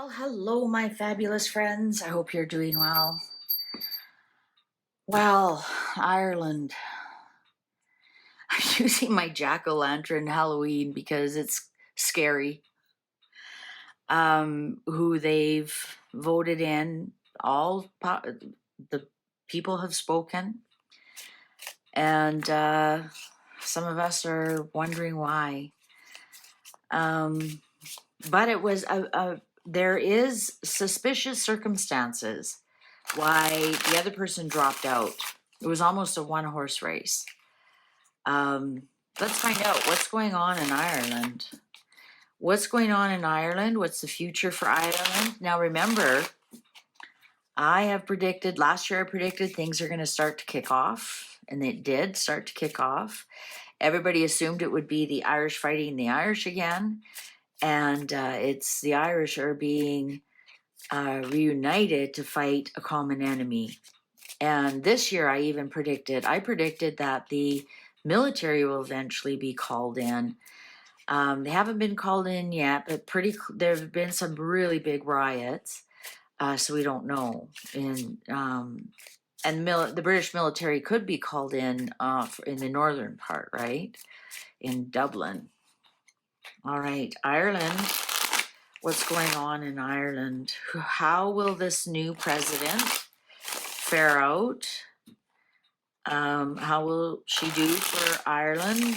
Well, hello, my fabulous friends. I hope you're doing well. Well, Ireland. I'm using my jack-o'-lantern Halloween because it's scary. Who they've voted in, the people have spoken, and some of us are wondering why. But it was there is suspicious circumstances why the other person dropped out. It was almost a one-horse race. Let's find out what's going on in Ireland. What's going on in Ireland? What's the future for Ireland? Now remember, last year I predicted things are going to start to kick off, and it did start to kick off. Everybody assumed it would be the Irish fighting the Irish again, and it's the Irish are being reunited to fight a common enemy. And this year I predicted that the military will eventually be called in. They haven't been called in yet, but there have been some really big riots, so we don't know. The British military could be called in the northern part, right? In Dublin. All right, Ireland. What's going on in Ireland? How will this new president fare out? How will she do for Ireland?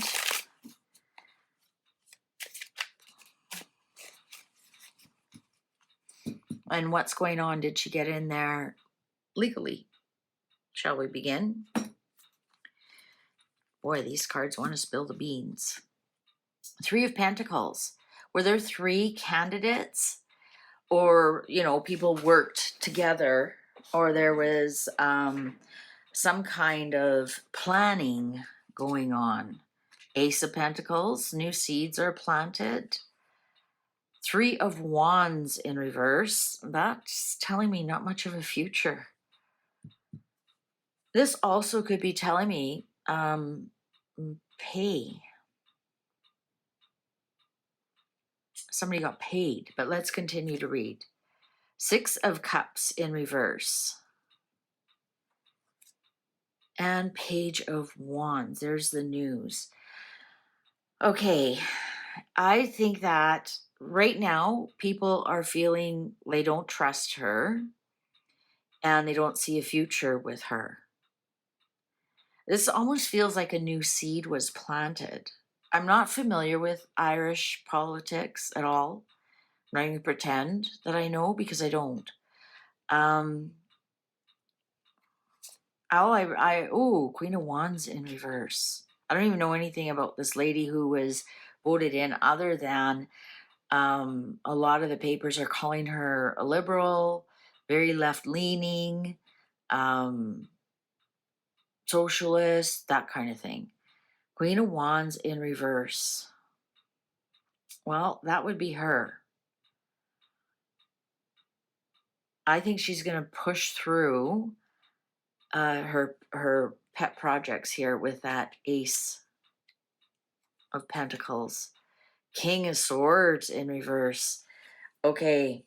And what's going on? Did she get in there legally? Shall we begin? Boy, these cards want to spill the beans. Three of Pentacles. Were there three candidates? Or, people worked together, or there was some kind of planning going on. Ace of Pentacles, new seeds are planted. Three of Wands in reverse. That's telling me not much of a future. This also could be telling me pay. Somebody got paid, but let's continue to read. Six of Cups in reverse. And Page of Wands. There's the news. Okay, I think that right now people are feeling they don't trust her and they don't see a future with her. This almost feels like a new seed was planted. I'm not familiar with Irish politics at all. I'm not even pretend that I know because I don't. Queen of Wands in reverse. I don't even know anything about this lady who was voted in other than a lot of the papers are calling her a liberal, very left-leaning, socialist, that kind of thing. Queen of Wands in reverse. Well, that would be her. I think she's going to push through her pet projects here with that Ace of Pentacles. King of Swords in reverse. Okay,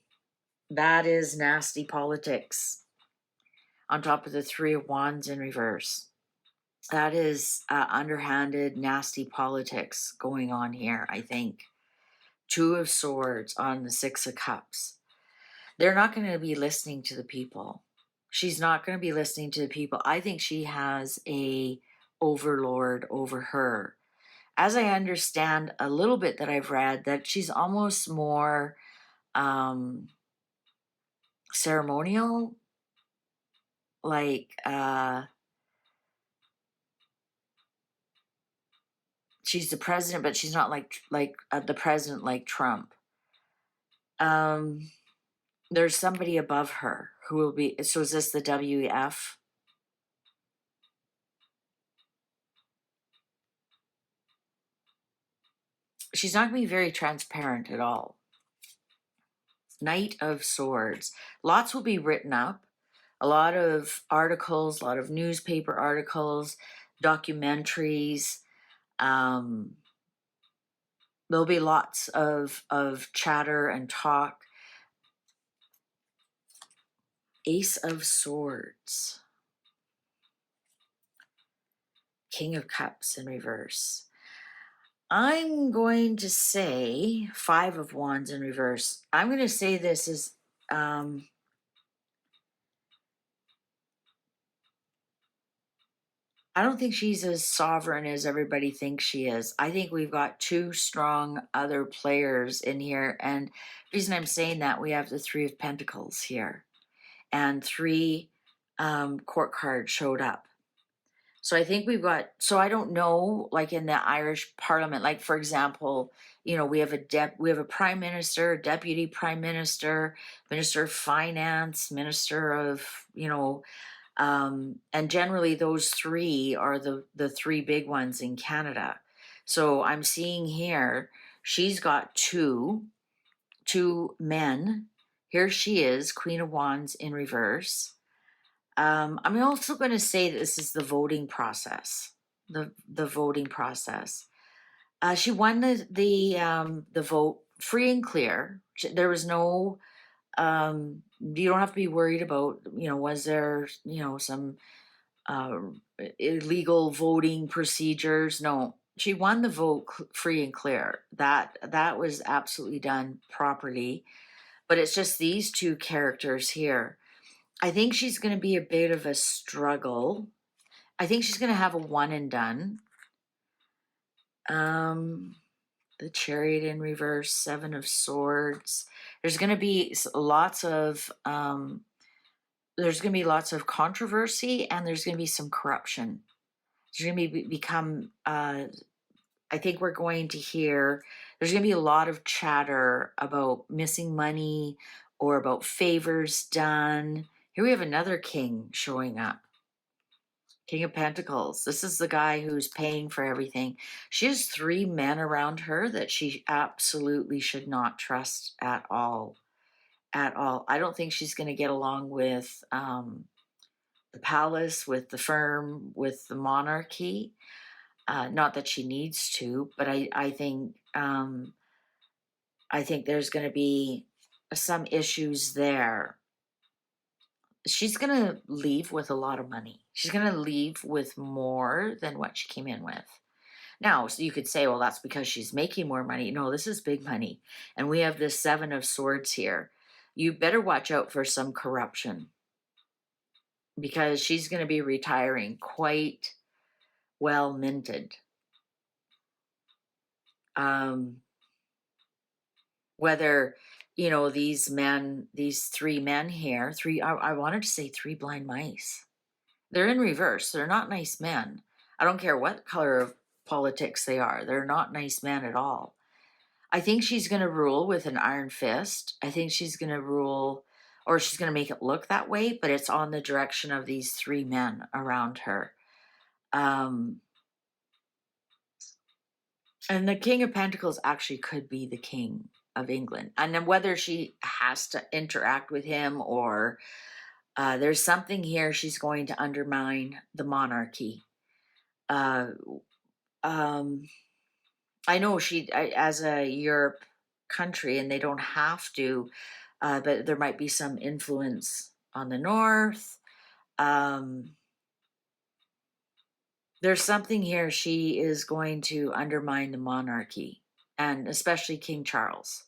that is nasty politics. On top of the Three of Wands in reverse. That is underhanded, nasty politics going on here, I think. Two of Swords on the Six of Cups. They're not going to be listening to the people. She's not going to be listening to the people. I think she has a overlord over her. As I understand a little bit that I've read, that she's almost more ceremonial, like she's the president, but she's not like the president like Trump. There's somebody above her who will be. So is this the WEF? She's not going to be very transparent at all. Knight of Swords. Lots will be written up. A lot of articles, a lot of newspaper articles, documentaries. There'll be lots of chatter and talk. Ace of Swords. King of Cups in reverse. I'm going to say Five of Wands in reverse. I'm going to say this is I don't think she's as sovereign as everybody thinks she is. I think we've got two strong other players in here. And the reason I'm saying that, we have the Three of Pentacles here, and three court cards showed up. So I think we've got, so I don't know, like in the Irish Parliament, like for example, you know, we have a prime minister, deputy prime minister, minister of finance, minister of, you know, and generally those three are the three big ones in Canada. So I'm seeing here, she's got two men. Here she is, Queen of Wands in reverse. I'm also going to say this is the voting process. The voting process. She won the vote free and clear. There was no. You don't have to be worried about. You know, was there some uh, illegal voting procedures? No, she won the vote free and clear. That was absolutely done properly. But it's just these two characters here. I think she's going to be a bit of a struggle. I think she's going to have a one and done. The Chariot in reverse, Seven of Swords. There's going to be lots of controversy, and there's going to be some corruption. There's going to become. I think we're going to hear. There's going to be a lot of chatter about missing money or about favors done. Here we have another king showing up. King of Pentacles. This is the guy who's paying for everything. She has three men around her that she absolutely should not trust at all. At all. I don't think she's going to get along with the palace, with the firm, with the monarchy. Not that she needs to, but I think there's going to be some issues there. She's going to leave with a lot of money. She's going to leave with more than what she came in with. Now, so you could say, well, that's because she's making more money. No, this is big money. And we have this Seven of Swords here. You better watch out for some corruption, because she's going to be retiring quite well minted. Whether, these three men here, I wanted to say three blind mice. They're in reverse. They're not nice men. I don't care what color of politics they are. They're not nice men at all. I think she's going to rule with an iron fist. I think she's going to rule, or she's going to make it look that way, but it's on the direction of these three men around her. And the King of Pentacles actually could be the King of England. And then whether she has to interact with him, or there's something here, she's going to undermine the monarchy. I know as a Europe country, and they don't have to, but there might be some influence on the north. There's something here. She is going to undermine the monarchy, and especially King Charles.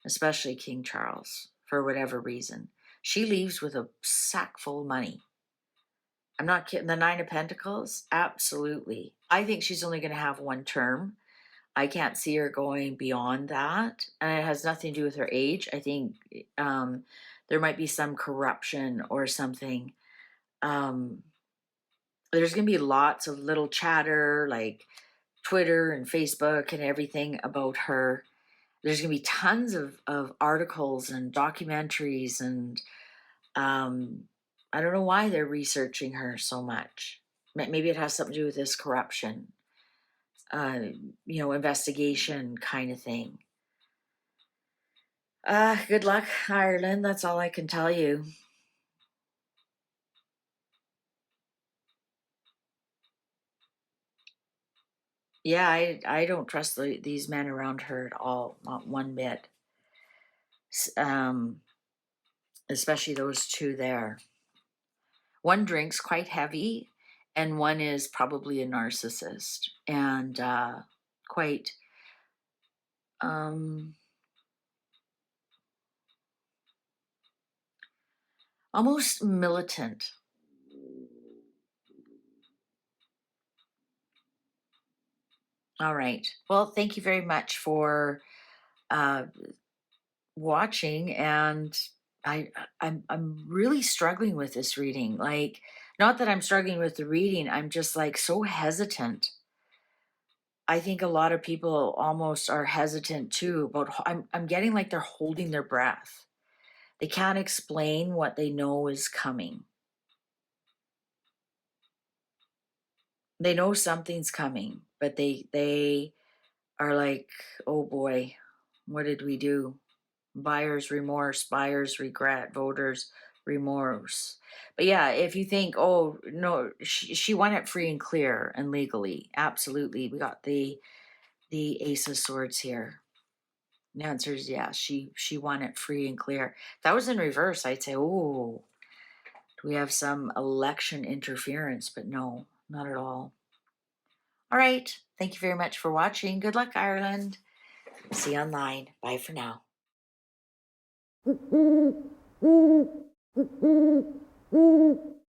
Especially King Charles, for whatever reason. She leaves with a sack full of money. I'm not kidding. The Nine of Pentacles? Absolutely. I think she's only going to have one term. I can't see her going beyond that. And it has nothing to do with her age. I think there might be some corruption or something. There's going to be lots of little chatter, like Twitter and Facebook and everything about her. There's going to be tons of articles and documentaries, and I don't know why they're researching her so much. Maybe it has something to do with this corruption, investigation kind of thing. Good luck, Ireland. That's all I can tell you. Yeah, I don't trust these men around her at all, not one bit. especially those two there. One drinks quite heavy, and one is probably a narcissist and quite almost militant. All right. Well, thank you very much for uh, watching, and I'm really struggling with this reading. Like, not that I'm struggling with the reading, I'm just like so hesitant. I think a lot of people almost are hesitant too about I'm getting like they're holding their breath. They can't explain what they know is coming. They know something's coming, but they are like, "Oh boy, what did we do?" Buyer's remorse, buyer's regret, voters remorse. But yeah, if you think, oh no, she won it free and clear and legally, absolutely. We got the Ace of Swords here. The answer is yeah, she won it free and clear. If that was in reverse, I'd say, oh, do we have some election interference? But no, not at all. All right. Thank you very much for watching. Good luck, Ireland. See you online. Bye for now.